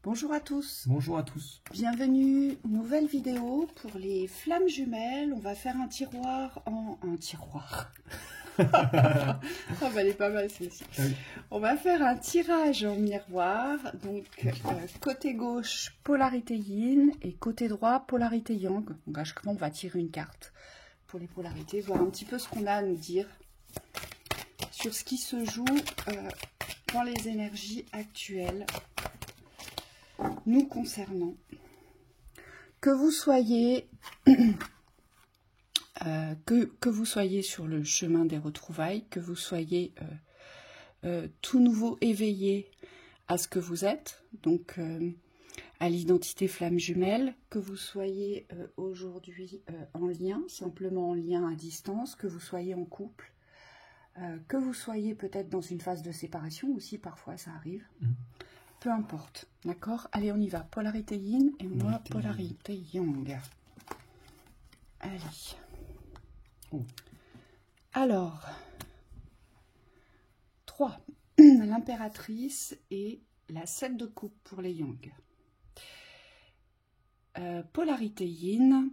Bonjour à tous. Bonjour à tous. Bienvenue, nouvelle vidéo pour les flammes jumelles. On va faire un tiroir en... Un tiroir. Oh bah elle est pas mal celle-ci. Oui. On va faire un tirage en miroir. Donc côté gauche, polarité yin et côté droit, polarité yang. Donc à chaque fois on va tirer une carte pour les polarités, voir un petit peu ce qu'on a à nous dire sur ce qui se joue dans les énergies actuelles nous concernant. Que vous soyez que vous soyez sur le chemin des retrouvailles, que vous soyez tout nouveau éveillé à ce que vous êtes, donc à l'identité flamme jumelle, que vous soyez aujourd'hui en lien, simplement en lien à distance, que vous soyez en couple, que vous soyez peut-être dans une phase de séparation aussi, parfois ça arrive. Peu importe, d'accord? Allez, on y va. Polarité yin et moi, polarité yang. Allez. Oh. Alors, 3. L'impératrice et la 7 de coupe pour les yang. Polarité yin.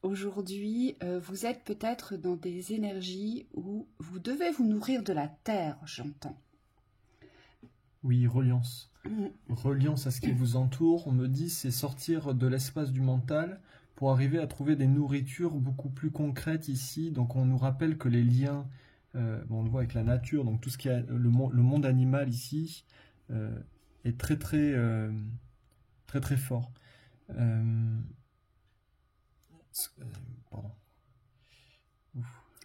Aujourd'hui, vous êtes peut-être dans des énergies où vous devez vous nourrir de la terre, j'entends. Oui, reliance. Reliance à ce qui vous entoure, on me dit, c'est sortir de l'espace du mental pour arriver à trouver des nourritures beaucoup plus concrètes ici. Donc on nous rappelle que les liens, on le voit avec la nature, donc tout ce qui est le monde animal ici est très fort.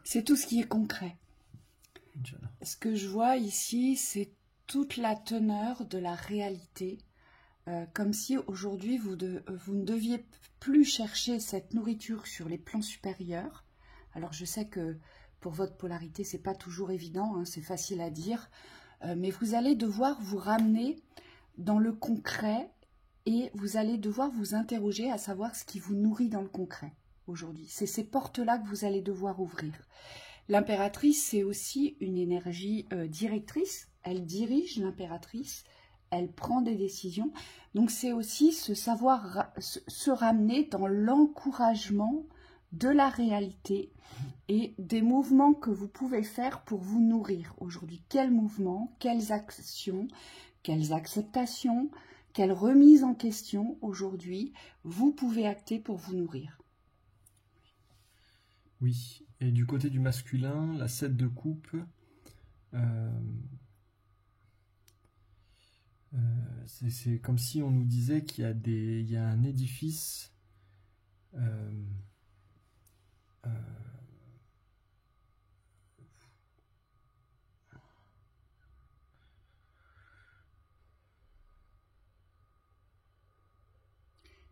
C'est tout ce qui est concret. Ce que je vois ici, c'est toute la teneur de la réalité, comme si aujourd'hui vous ne deviez plus chercher cette nourriture sur les plans supérieurs. Alors je sais que pour votre polarité c'est pas toujours évident, hein, c'est facile à dire, mais vous allez devoir vous ramener dans le concret et vous allez devoir vous interroger à savoir ce qui vous nourrit dans le concret aujourd'hui. C'est ces portes-là que vous allez devoir ouvrir. L'impératrice, c'est aussi une énergie directrice. Elle dirige l'impératrice, elle prend des décisions. Donc c'est aussi se savoir se ramener dans l'encouragement de la réalité et des mouvements que vous pouvez faire pour vous nourrir aujourd'hui. Quels mouvements, quelles actions, quelles acceptations, quelles remises en question aujourd'hui vous pouvez acter pour vous nourrir. Oui, et du côté du masculin, la 7 de coupe, c'est comme si on nous disait qu'il y a un édifice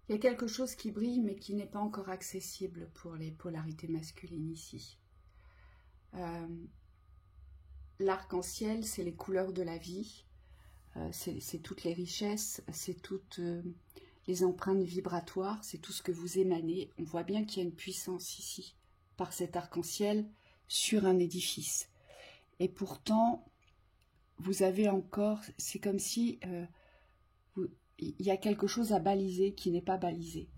il y a quelque chose qui brille mais qui n'est pas encore accessible pour les polarités masculines ici. L'arc-en-ciel, c'est les couleurs de la vie, c'est toutes les richesses, c'est toutes les empreintes vibratoires, c'est tout ce que vous émanez. On voit bien qu'il y a une puissance ici, par cet arc-en-ciel, sur un édifice. Et pourtant, vous avez encore, c'est comme si... il y a quelque chose à baliser qui n'est pas balisé.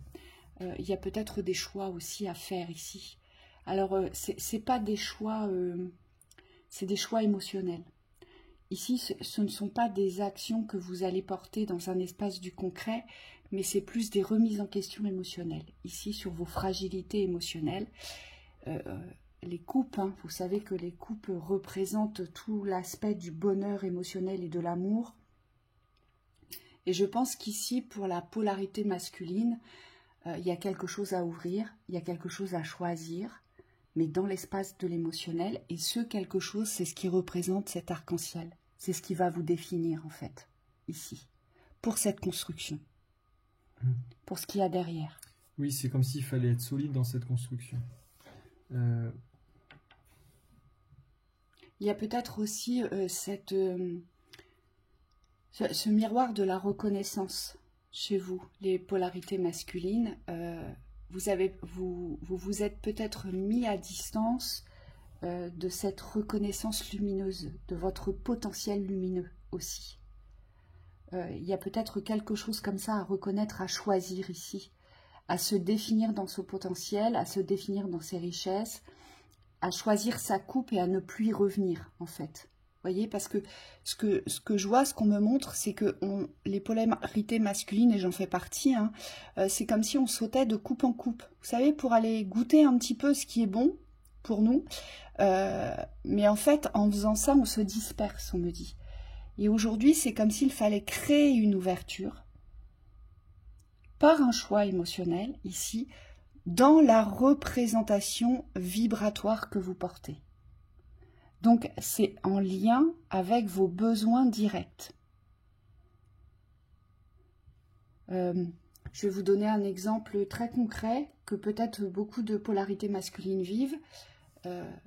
Il y a peut-être des choix aussi à faire ici. Alors, c'est pas des choix, c'est des choix émotionnels. Ici, ce ne sont pas des actions que vous allez porter dans un espace du concret, mais c'est plus des remises en question émotionnelles. Ici, sur vos fragilités émotionnelles, les coupes, hein, vous savez que les coupes représentent tout l'aspect du bonheur émotionnel et de l'amour. Et je pense qu'ici, pour la polarité masculine, il y a quelque chose à ouvrir, il y a quelque chose à choisir, mais dans l'espace de l'émotionnel. Et ce quelque chose, c'est ce qui représente cet arc-en-ciel. C'est ce qui va vous définir, en fait, ici, pour cette construction, pour ce qu'il y a derrière. Oui, c'est comme s'il fallait être solide dans cette construction. Il y a peut-être aussi ce miroir de la reconnaissance chez vous, les polarités masculines. Vous vous êtes peut-être mis à distance de cette reconnaissance lumineuse, de votre potentiel lumineux aussi. il y a peut-être quelque chose comme ça à reconnaître, à choisir ici, à se définir dans son potentiel, à se définir dans ses richesses, à choisir sa coupe et à ne plus y revenir, en fait. Vous voyez, parce que ce que je vois, ce qu'on me montre, c'est que les polarités masculines, et j'en fais partie, hein, c'est comme si on sautait de coupe en coupe. Vous savez, pour aller goûter un petit peu ce qui est bon pour nous. Mais en fait, en faisant ça, on se disperse, on me dit. Et aujourd'hui, c'est comme s'il fallait créer une ouverture par un choix émotionnel, ici, dans la représentation vibratoire que vous portez. Donc, c'est en lien avec vos besoins directs. Je vais vous donner un exemple très concret que peut-être beaucoup de polarités masculines vivent.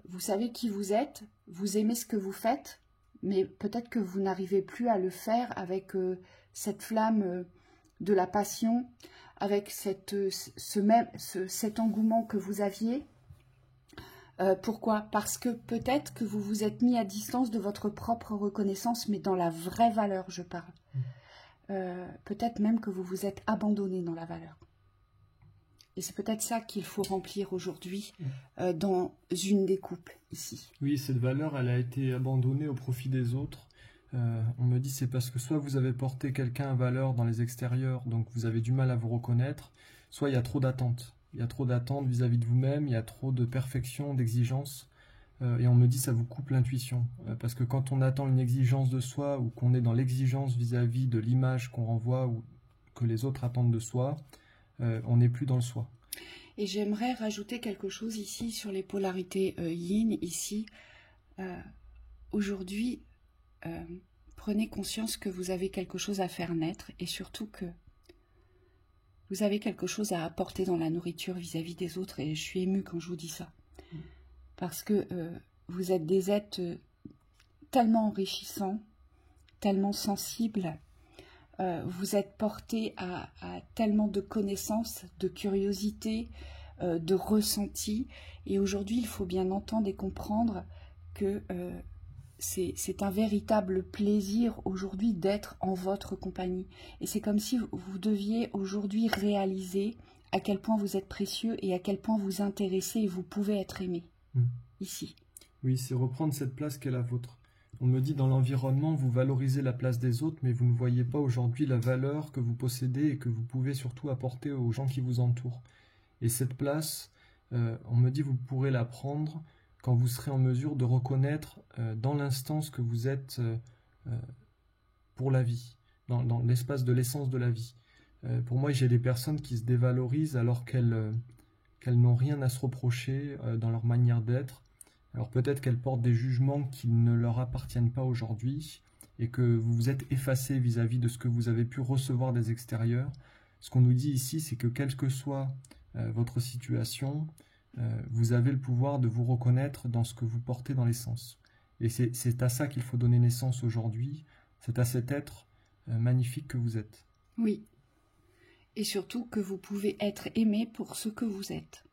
Vous savez qui vous êtes, vous aimez ce que vous faites, mais peut-être que vous n'arrivez plus à le faire avec cette flamme de la passion, avec cet engouement que vous aviez. Pourquoi? Parce que peut-être que vous vous êtes mis à distance de votre propre reconnaissance, mais dans la vraie valeur, je parle. Peut-être même que vous vous êtes abandonné dans la valeur. Et c'est peut-être ça qu'il faut remplir aujourd'hui dans une des coupes, ici. Oui, cette valeur, elle a été abandonnée au profit des autres. On me dit c'est parce que soit vous avez porté quelqu'un à valeur dans les extérieurs, donc vous avez du mal à vous reconnaître, soit il y a trop d'attentes. Il y a trop d'attentes vis-à-vis de vous-même, il y a trop de perfection, d'exigence. Et on me dit ça vous coupe l'intuition. Parce que quand on attend une exigence de soi ou qu'on est dans l'exigence vis-à-vis de l'image qu'on renvoie ou que les autres attendent de soi, on n'est plus dans le soi. Et j'aimerais rajouter quelque chose ici sur les polarités yin, ici. Aujourd'hui, prenez conscience que vous avez quelque chose à faire naître et surtout que vous avez quelque chose à apporter dans la nourriture vis-à-vis des autres. Et je suis émue quand je vous dis ça. Parce que vous êtes des êtres tellement enrichissants, tellement sensibles. Vous êtes portés à tellement de connaissances, de curiosité, de ressenti. Et aujourd'hui, il faut bien entendre et comprendre que c'est un véritable plaisir aujourd'hui d'être en votre compagnie. Et c'est comme si vous deviez aujourd'hui réaliser à quel point vous êtes précieux et à quel point vous intéressez et vous pouvez être aimé ici. Oui, c'est reprendre cette place qu'est la vôtre. On me dit dans l'environnement, vous valorisez la place des autres, mais vous ne voyez pas aujourd'hui la valeur que vous possédez et que vous pouvez surtout apporter aux gens qui vous entourent. Et cette place, on me dit, vous pourrez la prendre quand vous serez en mesure de reconnaître dans l'instant ce que vous êtes pour la vie, dans l'espace de l'essence de la vie. Pour moi, j'ai des personnes qui se dévalorisent alors qu'elles n'ont rien à se reprocher dans leur manière d'être. Alors peut-être qu'elles portent des jugements qui ne leur appartiennent pas aujourd'hui et que vous vous êtes effacé vis-à-vis de ce que vous avez pu recevoir des extérieurs. Ce qu'on nous dit ici, c'est que quelle que soit votre situation, vous avez le pouvoir de vous reconnaître dans ce que vous portez dans l'essence. Et c'est à ça qu'il faut donner naissance aujourd'hui, c'est à cet être magnifique que vous êtes. Oui, et surtout que vous pouvez être aimé pour ce que vous êtes.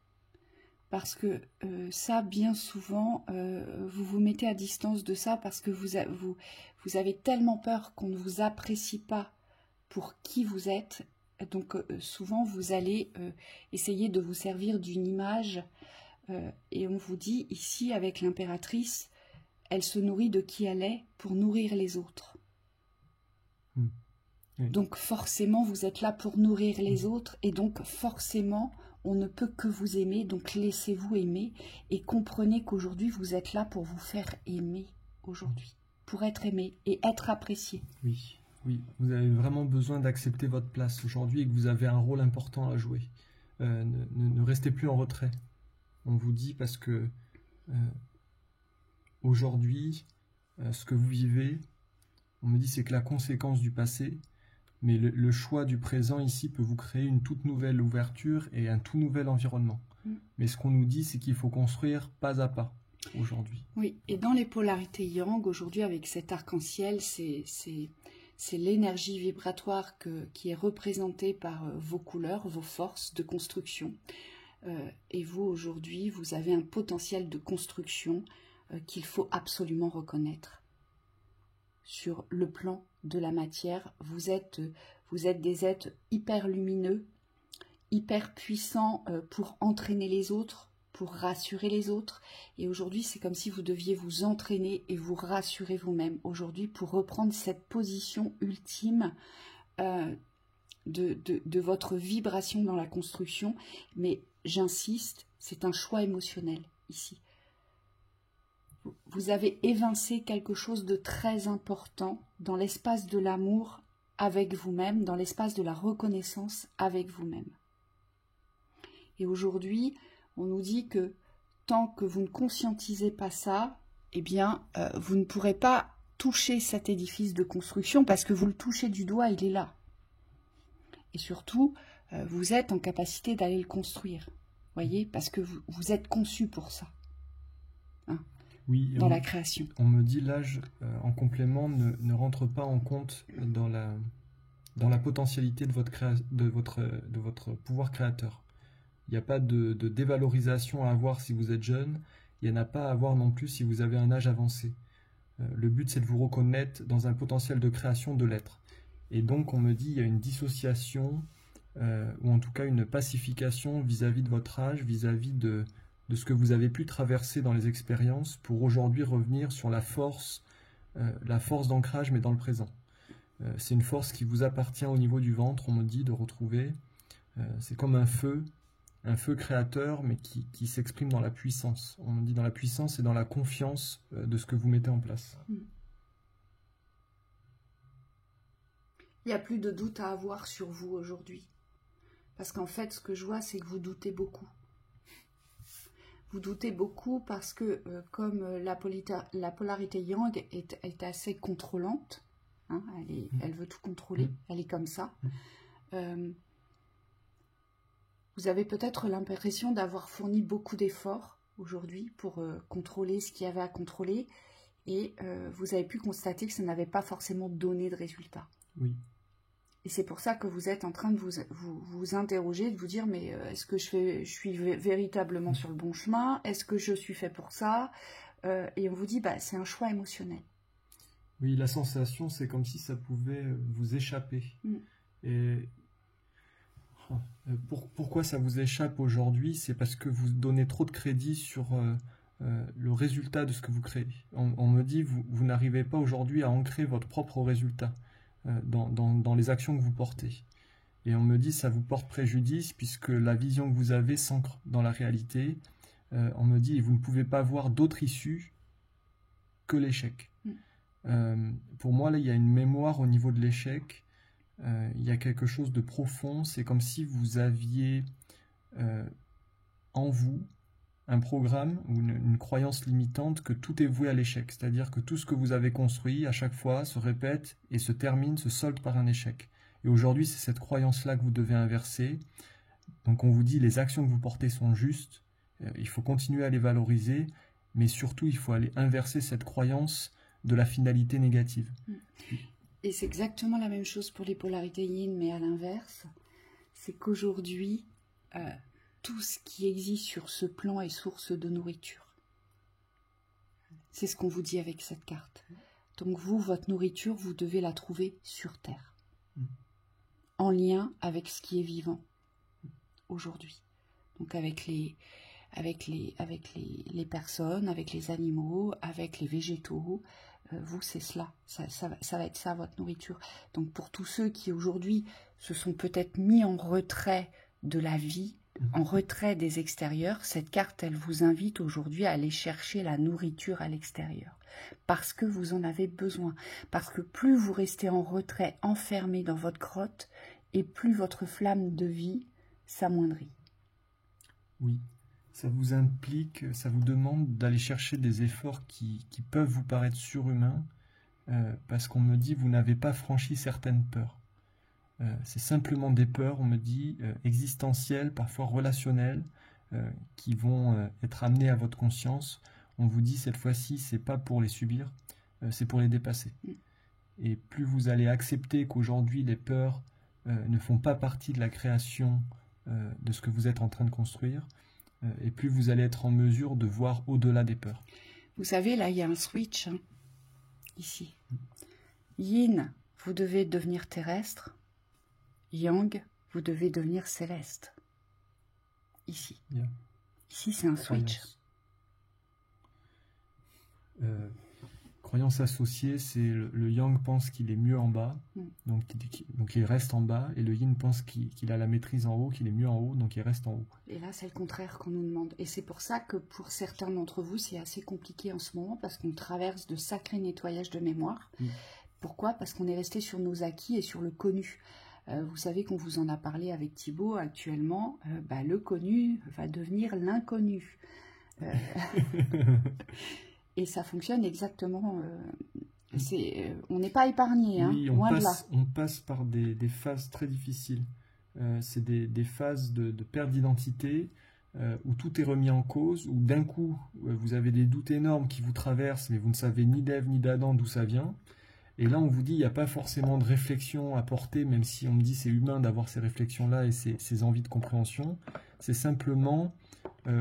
Parce que ça, bien souvent, vous vous mettez à distance de ça parce que vous avez tellement peur qu'on ne vous apprécie pas pour qui vous êtes. Donc souvent, vous allez essayer de vous servir d'une image. Et on vous dit ici, avec l'impératrice, elle se nourrit de qui elle est pour nourrir les autres. Oui. Donc forcément, vous êtes là pour nourrir les autres. Et donc forcément, on ne peut que vous aimer. Donc laissez-vous aimer. Et comprenez qu'aujourd'hui, vous êtes là pour vous faire aimer aujourd'hui. Pour être aimé et être apprécié. Oui, oui. Vous avez vraiment besoin d'accepter votre place aujourd'hui et que vous avez un rôle important à jouer. Ne restez plus en retrait. On vous dit parce que aujourd'hui, ce que vous vivez, on me dit c'est que la conséquence du passé, mais le choix du présent ici peut vous créer une toute nouvelle ouverture et un tout nouvel environnement. Mais ce qu'on nous dit, c'est qu'il faut construire pas à pas aujourd'hui. Oui, et dans les polarités yang, aujourd'hui avec cet arc-en-ciel, c'est l'énergie vibratoire qui est représentée par vos couleurs, vos forces de construction. Et vous, aujourd'hui, vous avez un potentiel de construction qu'il faut absolument reconnaître sur le plan de la matière. Vous êtes des êtres hyper lumineux, hyper puissants pour entraîner les autres, pour rassurer les autres. Et aujourd'hui, c'est comme si vous deviez vous entraîner et vous rassurer vous-même. Aujourd'hui, pour reprendre cette position ultime de votre vibration dans la construction. Mais j'insiste, c'est un choix émotionnel ici. Vous avez évincé quelque chose de très important dans l'espace de l'amour avec vous-même, dans l'espace de la reconnaissance avec vous-même. Et aujourd'hui, on nous dit que tant que vous ne conscientisez pas ça, eh bien, vous ne pourrez pas toucher cet édifice de construction parce que vous le touchez du doigt, il est là. Et surtout, vous êtes en capacité d'aller le construire, voyez, parce que vous êtes conçu pour ça, hein, oui, dans la création. On me dit l'âge, en complément, ne rentre pas en compte dans la potentialité de votre pouvoir créateur. Il n'y a pas de dévalorisation à avoir si vous êtes jeune, il n'y en a pas à avoir non plus si vous avez un âge avancé. Le but, c'est de vous reconnaître dans un potentiel de création de l'être. Et donc, on me dit, il y a une dissociation, ou en tout cas une pacification vis-à-vis de votre âge, vis-à-vis de ce que vous avez pu traverser dans les expériences, pour aujourd'hui revenir sur la force d'ancrage, mais dans le présent. C'est une force qui vous appartient au niveau du ventre, on me dit, de retrouver. C'est comme un feu créateur, mais qui s'exprime dans la puissance. On me dit dans la puissance et dans la confiance de ce que vous mettez en place. Il n'y a plus de doute à avoir sur vous aujourd'hui. Parce qu'en fait, ce que je vois, c'est que vous doutez beaucoup. Vous doutez beaucoup parce que, comme la polarité yang est assez contrôlante, hein, elle veut tout contrôler, elle est comme ça, vous avez peut-être l'impression d'avoir fourni beaucoup d'efforts aujourd'hui pour contrôler ce qu'il y avait à contrôler, et vous avez pu constater que ça n'avait pas forcément donné de résultat. Oui. Et c'est pour ça que vous êtes en train de vous interroger, de vous dire, mais est-ce que je suis véritablement sur le bon chemin? Est-ce que je suis fait pour ça? Et on vous dit, bah, c'est un choix émotionnel. Oui, la sensation, c'est comme si ça pouvait vous échapper. Et pourquoi ça vous échappe aujourd'hui? C'est parce que vous donnez trop de crédit sur le résultat de ce que vous créez. On me dit, vous n'arrivez pas aujourd'hui à ancrer votre propre résultat dans les actions que vous portez. Et on me dit, ça vous porte préjudice puisque la vision que vous avez s'ancre dans la réalité. On me dit, vous ne pouvez pas voir d'autre issue que l'échec. Pour moi, là, il y a une mémoire au niveau de l'échec. Il y a quelque chose de profond. C'est comme si vous aviez en vous un programme ou une croyance limitante que tout est voué à l'échec. C'est-à-dire que tout ce que vous avez construit, à chaque fois, se répète et se termine, se solde par un échec. Et aujourd'hui, c'est cette croyance-là que vous devez inverser. Donc on vous dit, les actions que vous portez sont justes, il faut continuer à les valoriser, mais surtout, il faut aller inverser cette croyance de la finalité négative. Et c'est exactement la même chose pour les polarités yin, mais à l'inverse. C'est qu'aujourd'hui, tout ce qui existe sur ce plan est source de nourriture. C'est ce qu'on vous dit avec cette carte. Donc vous, votre nourriture, vous devez la trouver sur Terre. En lien avec ce qui est vivant aujourd'hui. Donc avec les personnes, avec les animaux, avec les végétaux. Vous, c'est cela. Ça va être ça, votre nourriture. Donc pour tous ceux qui aujourd'hui se sont peut-être mis en retrait de la vie, en retrait des extérieurs, cette carte, elle vous invite aujourd'hui à aller chercher la nourriture à l'extérieur. Parce que vous en avez besoin. Parce que plus vous restez en retrait, enfermé dans votre grotte, et plus votre flamme de vie s'amoindrit. Oui, ça vous implique, ça vous demande d'aller chercher des efforts qui peuvent vous paraître surhumains, parce qu'on me dit, vous n'avez pas franchi certaines peurs. C'est simplement des peurs, on me dit, existentielles, parfois relationnelles, qui vont être amenées à votre conscience. On vous dit, cette fois-ci, c'est pas pour les subir, c'est pour les dépasser. Et plus vous allez accepter qu'aujourd'hui, les peurs ne font pas partie de la création de ce que vous êtes en train de construire, et plus vous allez être en mesure de voir au-delà des peurs. Vous savez, là, il y a un switch, hein, ici. Yin, vous devez devenir terrestre. Yang, vous devez devenir céleste. Ici. Yeah. Ici, c'est un switch. Croyance associée, c'est le yang pense qu'il est mieux en bas, donc il reste en bas, et le yin pense qu'il a la maîtrise en haut, qu'il est mieux en haut, donc il reste en haut. Et là, c'est le contraire qu'on nous demande. Et c'est pour ça que pour certains d'entre vous, c'est assez compliqué en ce moment, parce qu'on traverse de sacrés nettoyages de mémoire. Pourquoi? Parce qu'on est resté sur nos acquis et sur le connu. Vous savez qu'on vous en a parlé avec Thibaut actuellement, le connu va devenir l'inconnu. Et ça fonctionne exactement. On n'est pas épargné, hein, oui, loin de là. On passe par des phases très difficiles. C'est des phases de perte d'identité où tout est remis en cause, où d'un coup, vous avez des doutes énormes qui vous traversent, mais vous ne savez ni d'Ève ni d'Adam d'où ça vient. Et là, on vous dit, il n'y a pas forcément de réflexion à porter, même si on me dit c'est humain d'avoir ces réflexions-là et ces envies de compréhension. C'est simplement,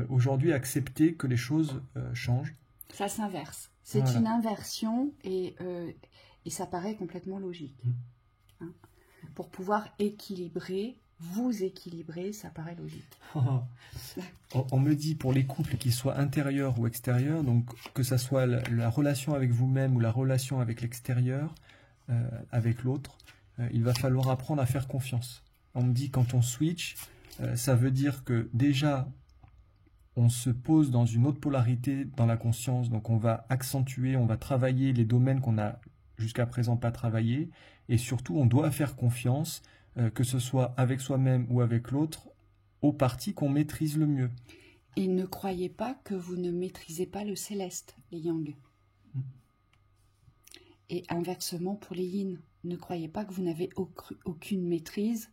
aujourd'hui, accepter que les choses changent. Ça s'inverse. C'est voilà. Une inversion et ça paraît complètement logique. Hein. Pour pouvoir vous équilibrer, ça paraît logique. On me dit pour les couples qui soient intérieurs ou extérieurs, donc que ça soit la relation avec vous-même ou la relation avec l'extérieur, avec l'autre, il va falloir apprendre à faire confiance. On me dit quand on switch, ça veut dire que déjà on se pose dans une autre polarité dans la conscience, donc on va accentuer, on va travailler les domaines qu'on n'a jusqu'à présent pas travaillés, et surtout on doit faire confiance, que ce soit avec soi-même ou avec l'autre, aux parties qu'on maîtrise le mieux. Et ne croyez pas que vous ne maîtrisez pas le céleste, les yang. Et inversement pour les yin, ne croyez pas que vous n'avez aucune maîtrise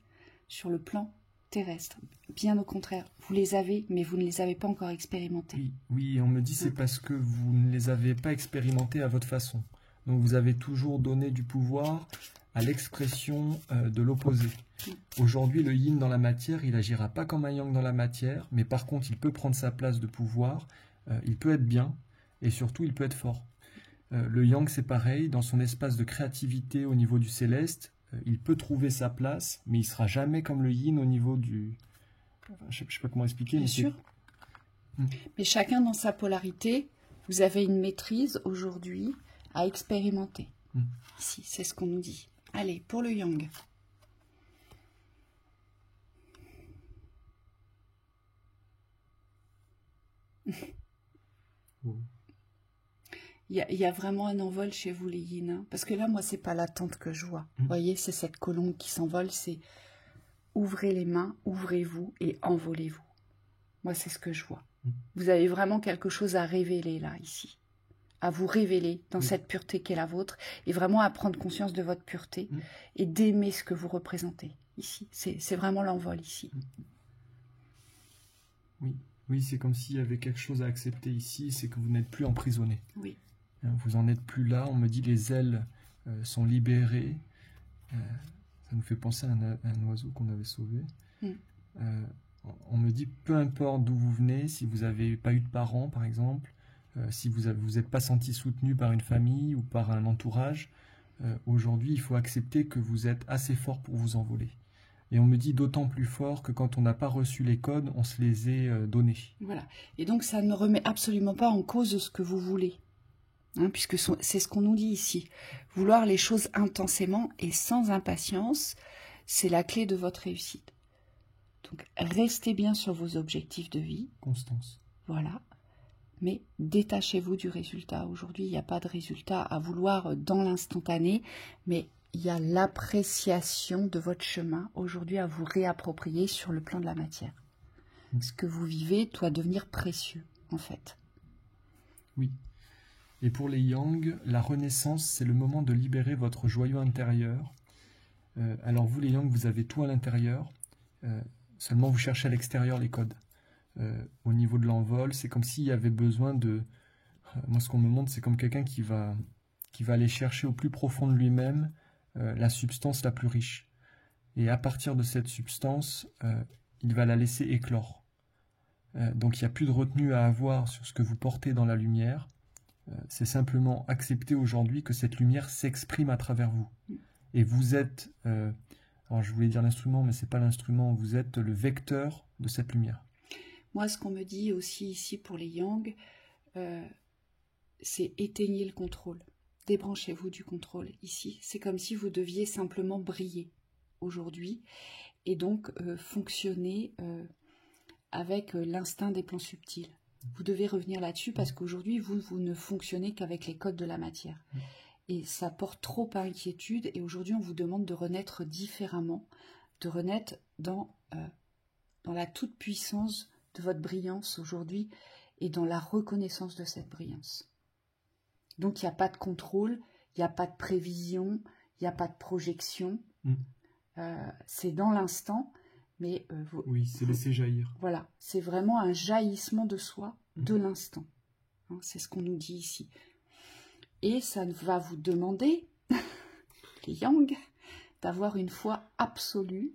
sur le plan terrestre. Bien au contraire, vous les avez, mais vous ne les avez pas encore expérimentés. Oui, on me dit c'est parce que vous ne les avez pas expérimentés à votre façon. Donc vous avez toujours donné du pouvoir à l'expression de l'opposé. Aujourd'hui, le yin dans la matière, il n'agira pas comme un yang dans la matière, mais par contre, il peut prendre sa place de pouvoir, il peut être bien, et surtout, il peut être fort. Le yang, c'est pareil, dans son espace de créativité au niveau du céleste, il peut trouver sa place, mais il ne sera jamais comme le yin au niveau du... Je ne sais pas comment expliquer. Bien sûr. Mais chacun dans sa polarité, vous avez une maîtrise aujourd'hui à expérimenter. Ici, c'est ce qu'on nous dit. Allez, pour le yang. Il y a vraiment un envol chez vous, les yin. Hein, parce que là, moi, c'est pas l'attente que je vois. Vous voyez, c'est cette colombe qui s'envole. C'est ouvrez les mains, ouvrez-vous et envolez-vous. Moi, c'est ce que je vois. Vous avez vraiment quelque chose à révéler là, ici. À vous révéler dans cette pureté qui est la vôtre et vraiment à prendre conscience de votre pureté et d'aimer ce que vous représentez ici. C'est vraiment l'envol ici. Oui, c'est comme s'il y avait quelque chose à accepter ici, c'est que vous n'êtes plus emprisonné. Oui. Vous n'en êtes plus là, on me dit les ailes sont libérées. Ça nous fait penser à un oiseau qu'on avait sauvé. On me dit peu importe d'où vous venez, si vous n'avez pas eu de parents par exemple, si vous n'êtes pas senti soutenu par une famille ou par un entourage, aujourd'hui il faut accepter que vous êtes assez fort pour vous envoler. Et on me dit d'autant plus fort que quand on n'a pas reçu les codes, on se les est donnés. Voilà. Et donc ça ne remet absolument pas en cause ce que vous voulez. Hein, puisque c'est ce qu'on nous dit ici. Vouloir les choses intensément et sans impatience, c'est la clé de votre réussite. Donc restez bien sur vos objectifs de vie. Constance. Voilà. Mais détachez-vous du résultat. Aujourd'hui, il n'y a pas de résultat à vouloir dans l'instantané, mais il y a l'appréciation de votre chemin aujourd'hui à vous réapproprier sur le plan de la matière. Ce que vous vivez doit devenir précieux, en fait. Oui. Et pour les yang, la renaissance, c'est le moment de libérer votre joyau intérieur. Alors vous, les yang, vous avez tout à l'intérieur. Seulement, vous cherchez à l'extérieur les codes. Au niveau de l'envol, c'est comme s'il y avait besoin de... Moi, ce qu'on me montre, c'est comme quelqu'un qui va aller chercher au plus profond de lui-même la substance la plus riche. Et à partir de cette substance, il va la laisser éclore. Donc, il n'y a plus de retenue à avoir sur ce que vous portez dans la lumière. C'est simplement accepter aujourd'hui que cette lumière s'exprime à travers vous. Et vous êtes, alors je voulais dire l'instrument, mais c'est pas l'instrument, vous êtes le vecteur de cette lumière. Moi, ce qu'on me dit aussi ici pour les yang, c'est éteignez le contrôle. Débranchez-vous du contrôle ici. C'est comme si vous deviez simplement briller aujourd'hui et donc fonctionner avec l'instinct des plans subtils. Vous devez revenir là-dessus parce qu'aujourd'hui, vous ne fonctionnez qu'avec les codes de la matière. Et ça porte trop à inquiétude. Et aujourd'hui, on vous demande de renaître différemment, de renaître dans la toute-puissance de votre brillance aujourd'hui et dans la reconnaissance de cette brillance. Donc, il n'y a pas de contrôle, il n'y a pas de prévision, il n'y a pas de projection. C'est dans l'instant. Mais oui, c'est laisser jaillir. Voilà, c'est vraiment un jaillissement de soi de l'instant. Hein, c'est ce qu'on nous dit ici. Et ça va vous demander, les yang, d'avoir une foi absolue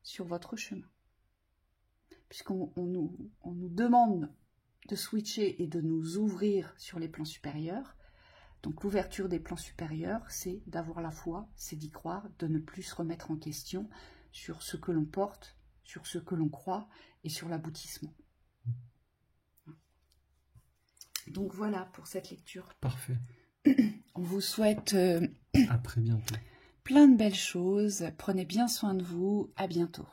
sur votre chemin. Puisqu'on nous demande de switcher et de nous ouvrir sur les plans supérieurs. Donc l'ouverture des plans supérieurs, c'est d'avoir la foi, c'est d'y croire, de ne plus se remettre en question sur ce que l'on porte, sur ce que l'on croit et sur l'aboutissement. Donc voilà pour cette lecture. Parfait. On vous souhaite à très bientôt. Plein de belles choses. Prenez bien soin de vous. À bientôt.